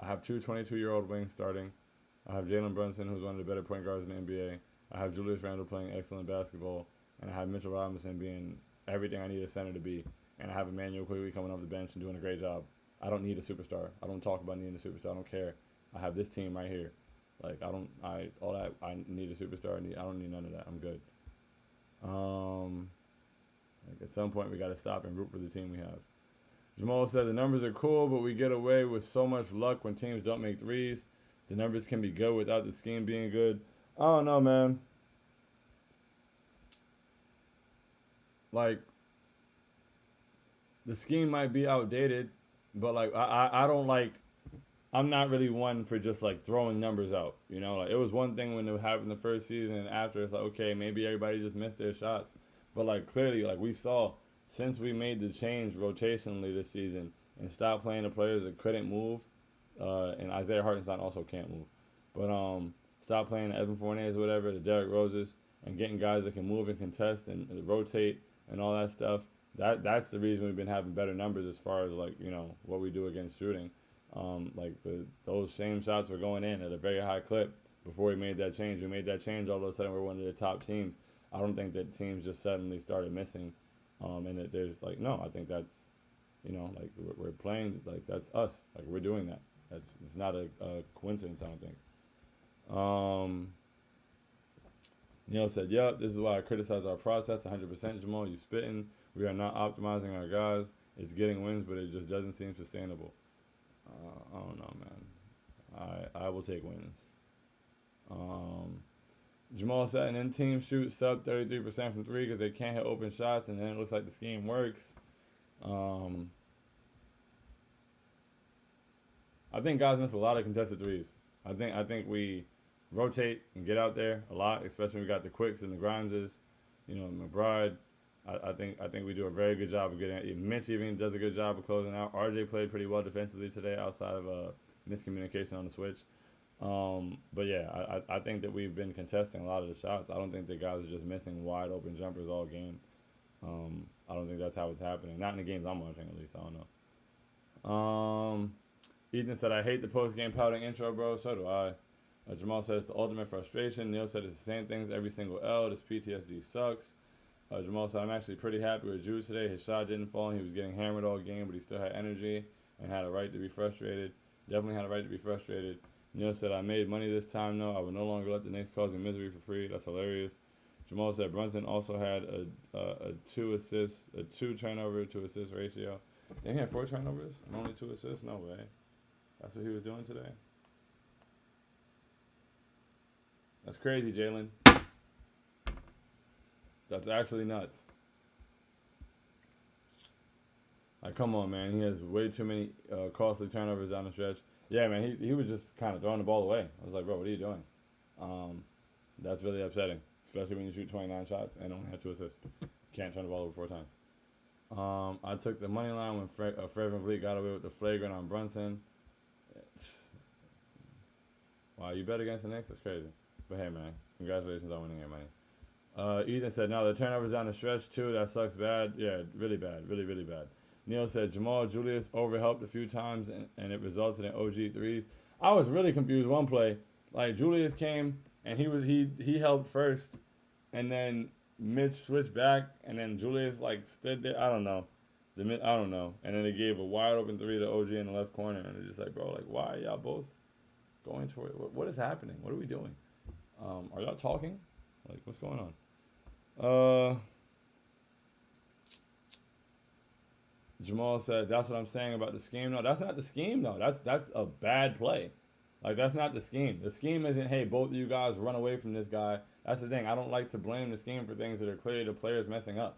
I have two 22-year-old wings starting. I have Jalen Brunson, who's one of the better point guards in the NBA. I have Julius Randle playing excellent basketball. And I have Mitchell Robinson being everything I need a center to be. And I have Emmanuel Quigley coming off the bench and doing a great job. I don't need a superstar. I don't talk about needing a superstar. I don't care. I have this team right here. I need a superstar. I don't need none of that. I'm good. At some point, we got to stop and root for the team we have. Jamal said the numbers are cool, but we get away with so much luck when teams don't make threes. The numbers can be good without the scheme being good. I don't know, man. The scheme might be outdated, but I don't I'm not really one for just throwing numbers out. You know, it was one thing when it happened the first season, and after it's okay, maybe everybody just missed their shots. But clearly, we saw since we made the change rotationally this season and stopped playing the players that couldn't move, and Isaiah Hartenstein also can't move, but stop playing the Evan Fourniers or whatever, the Derrick Roses, and getting guys that can move and contest and rotate and all that stuff. That's the reason we've been having better numbers as far as what we do against shooting. Those same shots were going in at a very high clip before we made that change. We made that change, all of a sudden we're one of the top teams. I don't think that teams just suddenly started missing, and that there's no. I think that's, we're playing that's us. We're doing that. It's not a coincidence. I don't think. Neil said, "Yep, this is why I criticize our process 100%. Jamal, you spitting. We are not optimizing our guys. It's getting wins, but it just doesn't seem sustainable. I don't know, man. I will take wins." Jamal said, and then teams shoot sub 33% from three because they can't hit open shots, and then it looks like the scheme works. I think guys miss a lot of contested threes. I think we rotate and get out there a lot, especially when we got the Quicks and the Grimeses, McBride. I think we do a very good job of getting it. Mitch even does a good job of closing out. RJ played pretty well defensively today outside of miscommunication on the switch. But yeah, I think that we've been contesting a lot of the shots. I don't think that guys are just missing wide open jumpers all game. I don't think that's how it's happening. Not in the games I'm watching, at least. I don't know. Ethan said, I hate the post-game pouting intro, bro. So do I. Jamal said it's the ultimate frustration. Neil said it's the same things every single L. This PTSD sucks. Jamal said, I'm actually pretty happy with Jude today. His shot didn't fall, and he was getting hammered all game, but he still had energy and had a right to be frustrated. Definitely had a right to be frustrated. Neil said, I made money this time, though. I will no longer let the Knicks cause me misery for free. That's hilarious. Jamal said Brunson also had a 2 turnover to assist ratio. Didn't he have 4 turnovers and only 2 assists? No way. That's what he was doing today. That's crazy, Jalen. That's actually nuts. Like, come on, man. He has way too many costly turnovers down the stretch. Yeah, man. He was just kind of throwing the ball away. I was like, bro, what are you doing? Um, that's really upsetting, especially when you shoot 29 shots and only have 2 assists. You can't turn the ball over 4 times. I took the money line when Fred VanVleet got away with the flagrant on Brunson. Wow, you bet against the Knicks? That's crazy. But hey, man, congratulations on winning your money. Ethan said, no, the turnovers down the stretch, too. That sucks bad. Yeah, really bad. Really, really bad. Neil said, Jamal Julius overhelped a few times, and it resulted in OG threes. I was really confused one play. Like, Julius came, and he helped first, and then Mitch switched back, and then Julius, like, stood there. I don't know. I don't know. And then they gave a wide open three to OG in the left corner, and it's just like, bro, like, why are y'all both going toward it? What is happening? What are we doing? Are y'all talking? Like, what's going on? Jamal said, that's what I'm saying about the scheme. No, that's not the scheme, though. That's a bad play. Like, that's not the scheme. The scheme isn't, hey, both of you guys run away from this guy. That's the thing. I don't like to blame the scheme for things that are clearly the players messing up.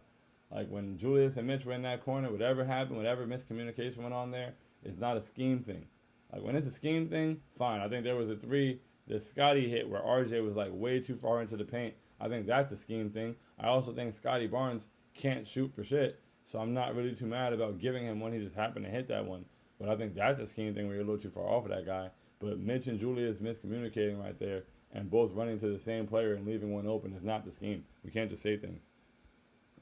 Like, when Julius and Mitch were in that corner, whatever happened, whatever miscommunication went on there, it's not a scheme thing. Like, when it's a scheme thing, fine. I think there was a three that Scotty hit where RJ was, like, way too far into the paint. I think that's a scheme thing. I also think Scotty Barnes can't shoot for shit, so I'm not really too mad about giving him one. He just happened to hit that one. But I think that's a scheme thing where you're a little too far off of that guy. But Mitch and Julius miscommunicating right there and both running to the same player and leaving one open is not the scheme. We can't just say things.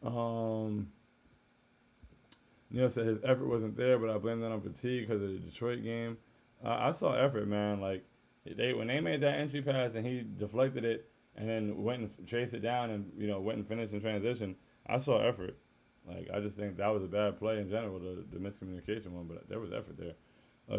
Neil said his effort wasn't there, but I blame that on fatigue because of the Detroit game. I saw effort, man. Like, when they made that entry pass and he deflected it and then went and chased it down and, went and finished in transition, I saw effort. Like, I just think that was a bad play in general, the miscommunication one, but there was effort there.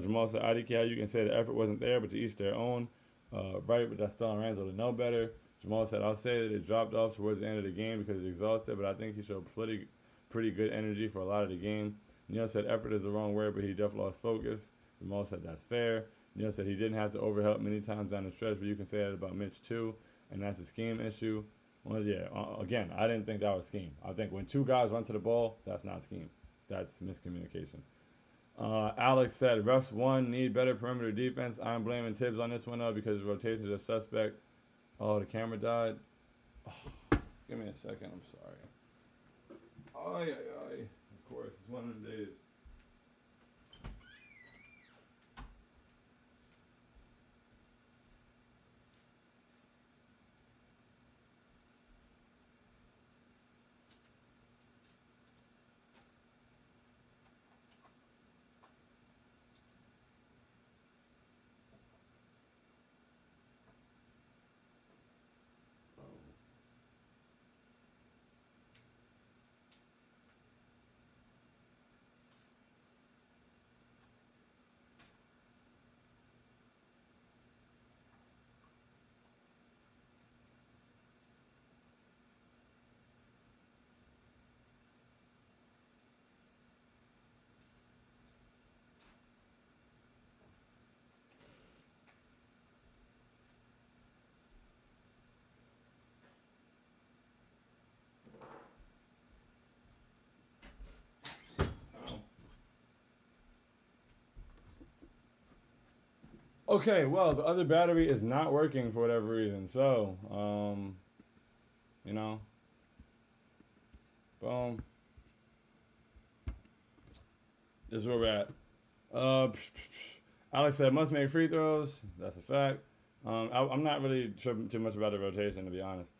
Jamal said, IDK, how you can say the effort wasn't there, but to each their own. Right, but that's still on Ranzo to know better. Jamal said, I'll say that it dropped off towards the end of the game because he's exhausted, but I think he showed pretty good energy for a lot of the game. Neil said effort is the wrong word, but he definitely lost focus. Jamal said that's fair. Neil said he didn't have to overhelp many times down the stretch, but you can say that about Mitch too, and that's a scheme issue. Well, yeah, again, I didn't think that was scheme. I think when two guys run to the ball, that's not scheme. That's miscommunication. Alex said, refs one need better perimeter defense. I'm blaming Tibbs on this one, though, because his rotations are suspect. Oh, the camera died. Oh, give me a second. I'm sorry. Ay. Of course, it's one of the days. Okay, well, the other battery is not working for whatever reason. So, boom. This is where we're at. Alex said must make free throws. That's a fact. I'm not really tripping too much about the rotation, to be honest.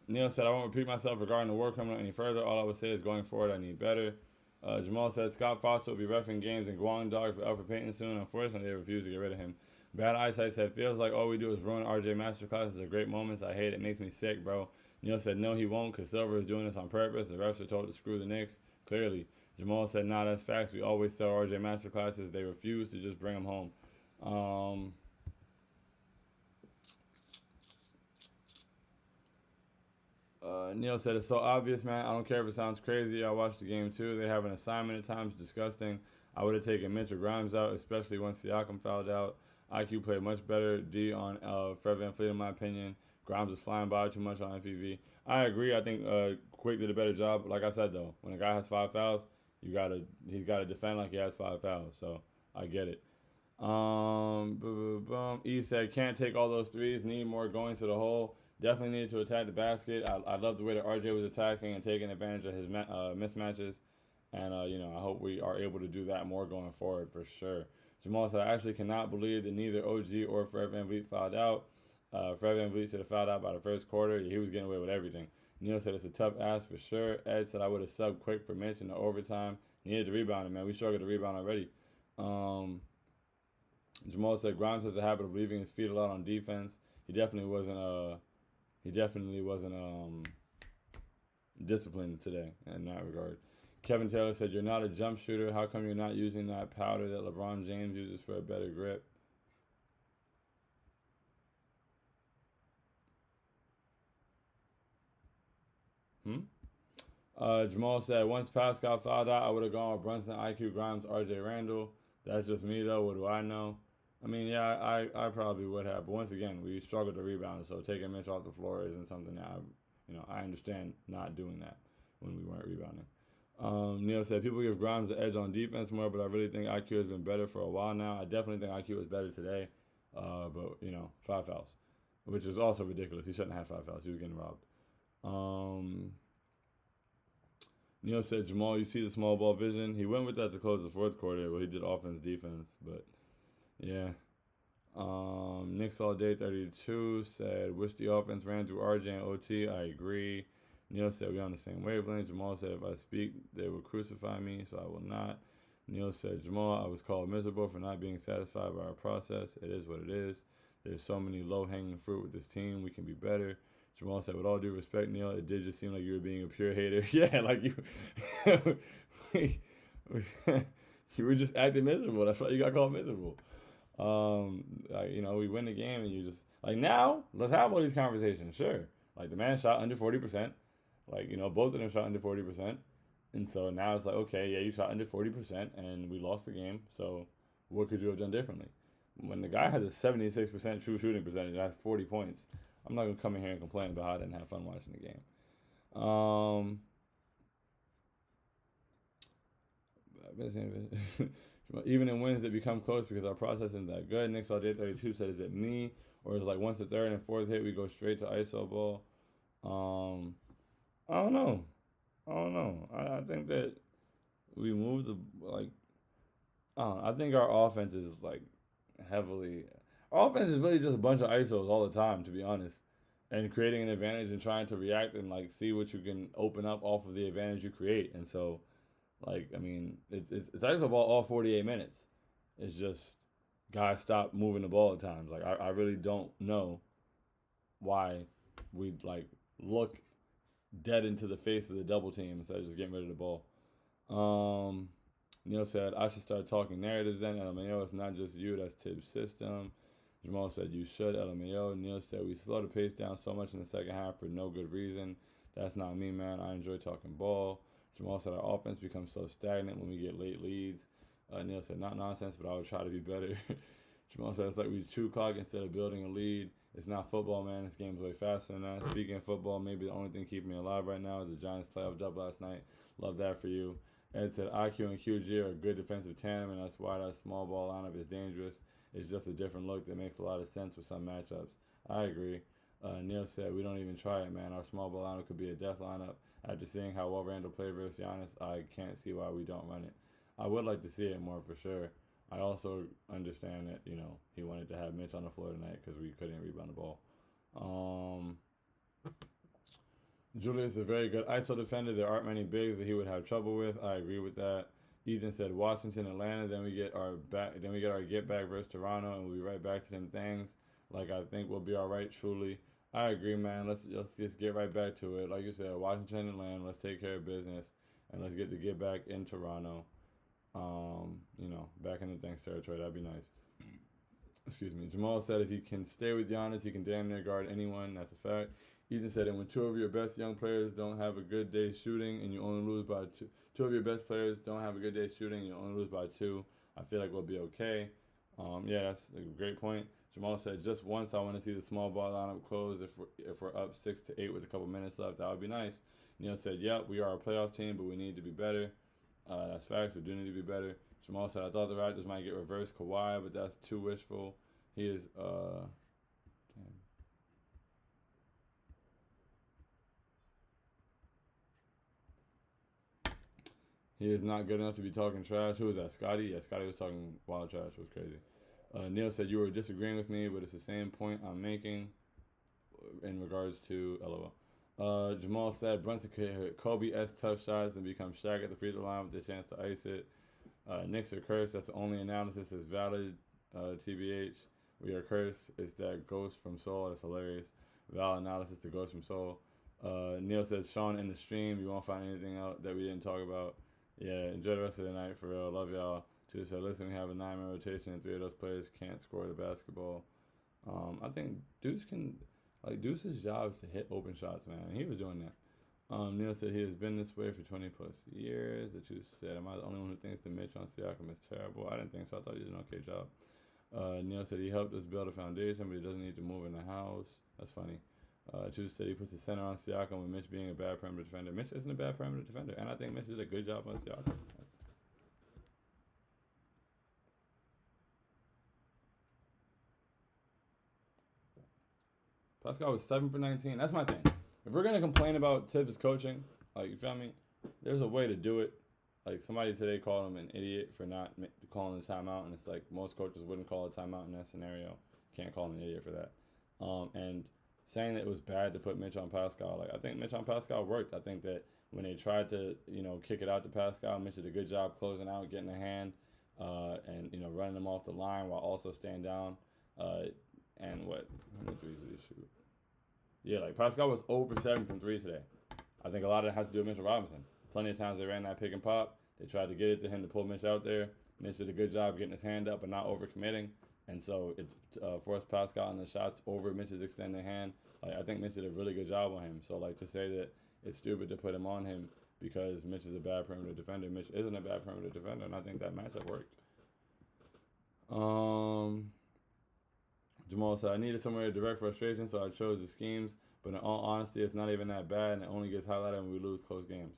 Neil said I won't repeat myself regarding the war criminal any further. All I would say is going forward, I need better. Jamal said Scott Foster will be reffing games in Guangdong for Alfred Payton soon. Unfortunately, they refuse to get rid of him. Bad Eyesight said, feels like all we do is ruin RJ masterclasses of great moments. I hate it. Makes me sick, bro. Neil said, no, he won't, because Silver is doing this on purpose. The refs are told to screw the Knicks. Clearly. Jamal said, nah, that's facts. We always sell RJ masterclasses. They refuse to just bring them home. Neil said, it's so obvious, man. I don't care if it sounds crazy. I watched the game, too. They have an assignment at times. Disgusting. I would have taken Mitchell Grimes out, especially once Siakam fouled out. IQ played much better. D on Fred VanVleet, in my opinion. Grimes was flying by too much on FEV. I agree. I think Quick did a better job. Like I said though, when a guy has 5 fouls, he's gotta defend like he has 5 fouls. So I get it. Boom, boom, boom. E said can't take all those threes. Need more going to the hole. Definitely needed to attack the basket. I love the way that RJ was attacking and taking advantage of his mismatches. And I hope we are able to do that more going forward for sure. Jamal said I actually cannot believe that neither OG or Fred VanVleet fouled out. Fred VanVleet should have fouled out by the first quarter. He was getting away with everything. Neil said it's a tough ask for sure. Ed said I would have subbed Quick for Mitch in the overtime. Needed the rebounding, man. We struggled to rebound already. Jamal said Grimes has a habit of leaving his feet a lot on defense. He definitely wasn't. Disciplined today in that regard. Kevin Taylor said you're not a jump shooter. How come you're not using that powder that LeBron James uses for a better grip? Jamal said once Pascal fouled out, I would have gone with Brunson, IQ, Grimes, RJ Randall. That's just me though. What do I know? I mean, yeah, I probably would have, but once again, we struggled to rebound, so taking Mitch off the floor isn't something that I understand not doing that when we weren't rebounding. Neil said people give Grimes the edge on defense more, but I really think IQ has been better for a while now. I definitely think IQ was better today, but 5 fouls, which is also ridiculous. He shouldn't have 5 fouls. He was getting robbed. Neil said Jamal, you see the small ball vision. He went with that to close the fourth quarter. Well, he did offense, defense, but yeah. Knicks all day 32 said wish the offense ran through RJ and OT. I agree. Neil said we're on the same wavelength. Jamal said if I speak, they will crucify me, so I will not. Neil said Jamal, I was called miserable for not being satisfied by our process. It is what it is. There's so many low-hanging fruit with this team. We can be better. Jamal said, with all due respect, Neil, it did just seem like you were being a pure hater. Yeah, like you, you were just acting miserable. That's why you got called miserable. We win the game and you just like now. Let's have all these conversations. Sure, like the man shot under 40%. Like both of them shot under 40%, and so now it's like okay, yeah, you shot under 40%, and we lost the game. So what could you have done differently? When the guy has a 76% true shooting percentage and has 40 points. I'm not going to come in here and complain about how I didn't have fun watching the game. Even in wins that become close because our process isn't that good. Knicks all day 32 said, is it me? Or is it like once the third and fourth hit, we go straight to ISO ball? I don't know. I think that we moved I think our offense is like heavily. Offense is really just a bunch of ISOs all the time, to be honest, and creating an advantage and trying to react and like see what you can open up off of the advantage you create. And so, it's ISO ball all 48 minutes. It's just guys stop moving the ball at times. Like I really don't know why we look dead into the face of the double team instead of just getting rid of the ball. Neil said I should start talking narratives then. LMAO, it's not just you, that's Tibbs' system. Jamal said you should, LMAO. Neil said we slow the pace down so much in the second half for no good reason. That's not me, man. I enjoy talking ball. Jamal said our offense becomes so stagnant when we get late leads. Neil said not nonsense, but I would try to be better. Jamal said it's like we chew clock instead of building a lead. It's not football, man. This game's way faster than that. Speaking of football, maybe the only thing keeping me alive right now is the Giants playoff dub last night. Love that for you. Ed said IQ and QG are a good defensive tandem, and that's why that small ball lineup is dangerous. It's just a different look that makes a lot of sense with some matchups. I agree. Neil said we don't even try it, man. Our small ball lineup could be a death lineup. After seeing how well Randall played versus Giannis, I can't see why we don't run it. I would like to see it more for sure. I also understand that he wanted to have Mitch on the floor tonight because we couldn't rebound the ball. Julius is a very good ISO defender. There aren't many bigs that he would have trouble with. I agree with that. Ethan said Washington, Atlanta. Then we get our get back versus Toronto, and we'll be right back to them things. Like I think we'll be all right. Truly, I agree, man. Let's just get right back to it. Like you said, Washington, Atlanta. Let's take care of business, and let's get back in Toronto. Back in the thanks territory. That'd be nice. Excuse me. Jamal said if he can stay with Giannis, he can damn near guard anyone. That's a fact. Ethan said, and when two of your best young players don't have a good day shooting and you only lose by two of your best players don't have a good day shooting and you only lose by 2, I feel like we'll be okay. Yeah, that's a great point. Jamal said, just once I want to see the small ball lineup close if we're up 6 to 8 with a couple minutes left. That would be nice. Neil said, "Yep, we are a playoff team, but we need to be better." That's facts. We do need to be better. Jamal said, "I thought the Raptors might get reverse Kawhi, but that's too wishful. He is damn. He is not good enough to be talking trash." Who was that? Scotty? Yeah, Scotty was talking wild trash. It was crazy. Neil said, "You were disagreeing with me, but it's the same point I'm making in regards to LOL." Jamal said, "Brunson could hit Kobe S tough shots and become Shaq at the free throw line with the chance to ice it. Knicks are cursed. That's the only analysis that's valid. TBH. We are cursed. It's that ghost from Soul. That's hilarious. Valid analysis, the ghost from Soul." Neil says, "Sean in the stream. You won't find anything out that we didn't talk about." Yeah, enjoy the rest of the night for real. Love y'all. Two said, "Listen, we have a 9-man rotation and 3 of those players can't score the basketball." I think Deuce can, like, Deuce's job is to hit open shots, man. He was doing that. Neil said he has been this way for 20 plus years. The two said, "Am I the only one who thinks the Mitch on Siakam is terrible?" I didn't think so. I thought he did an okay job. Neil said he helped us build a foundation, but he doesn't need to move in the house. That's funny. Chu said he puts the center on Siakam with Mitch being a bad perimeter defender. Mitch isn't a bad perimeter defender, and I think Mitch did a good job on Siakam. Pascal was 7 for 19. That's my thing. If we're gonna complain about Tibbs coaching, like, you feel me, there's a way to do it. Like, somebody today called him an idiot for not calling a timeout, and it's like most coaches wouldn't call a timeout in that scenario. Can't call him an idiot for that. And saying that it was bad to put Mitch on Pascal, like, I think Mitch on Pascal worked. I think that when they tried to, kick it out to Pascal, Mitch did a good job closing out, getting a hand, and running them off the line while also staying down. And what? How many threes did he shoot? Yeah, like, Pascal was 0 for 7 from 3 today. I think a lot of it has to do with Mitchell Robinson. Plenty of times they ran that pick and pop. They tried to get it to him to pull Mitch out there. Mitch did a good job getting his hand up but not overcommitting. And so it forced Pascal on the shots over Mitch's extended hand. Like, I think Mitch did a really good job on him. So, like, to say that it's stupid to put him on him because Mitch is a bad perimeter defender. Mitch isn't a bad perimeter defender, and I think that matchup worked. Jamal said, "I needed somewhere to direct frustration, so I chose the schemes. But in all honesty, it's not even that bad, and it only gets highlighted when we lose close games.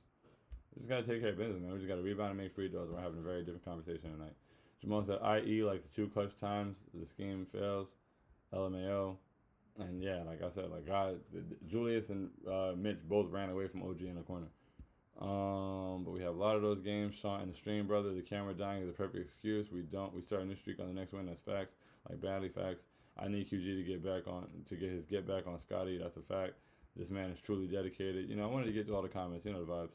We just got to take care of business, man. We just got to rebound and make free throws. We're having a very different conversation tonight." Jamal said, "I.e., like the 2 clutch times the scheme fails. LMAO." And yeah, like I said, like, Julius and Mitch both ran away from OG in the corner. But we have a lot of those games. Sean and the stream, brother. The camera dying is a perfect excuse. We start a new streak on the next win. That's facts. Like, badly facts. I need QG to get his get back on Scotty. That's a fact. This man is truly dedicated. I wanted to get to all the comments. The vibes.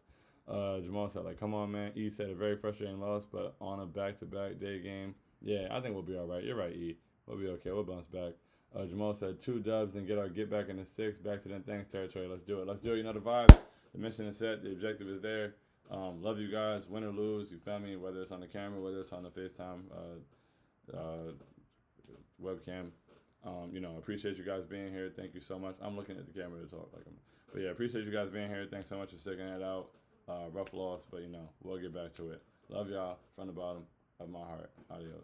Jamal said, like, "Come on, man." E said, "A very frustrating loss, but on a back-to-back day game." Yeah, I think we'll be all right. You're right, E. We'll be okay. We'll bounce back. Jamal said, 2 dubs and get our get back in the 6. Back to them thanks territory. Let's do it. Let's do it. The vibes. The mission is set. The objective is there. Love you guys. Win or lose. You feel me? Whether it's on the camera, whether it's on the FaceTime webcam. Appreciate you guys being here. Thank you so much. I'm looking at the camera to talk like I'm. But yeah, appreciate you guys being here. Thanks so much for sticking it out. Rough loss, but we'll get back to it. Love y'all from the bottom of my heart. Adios.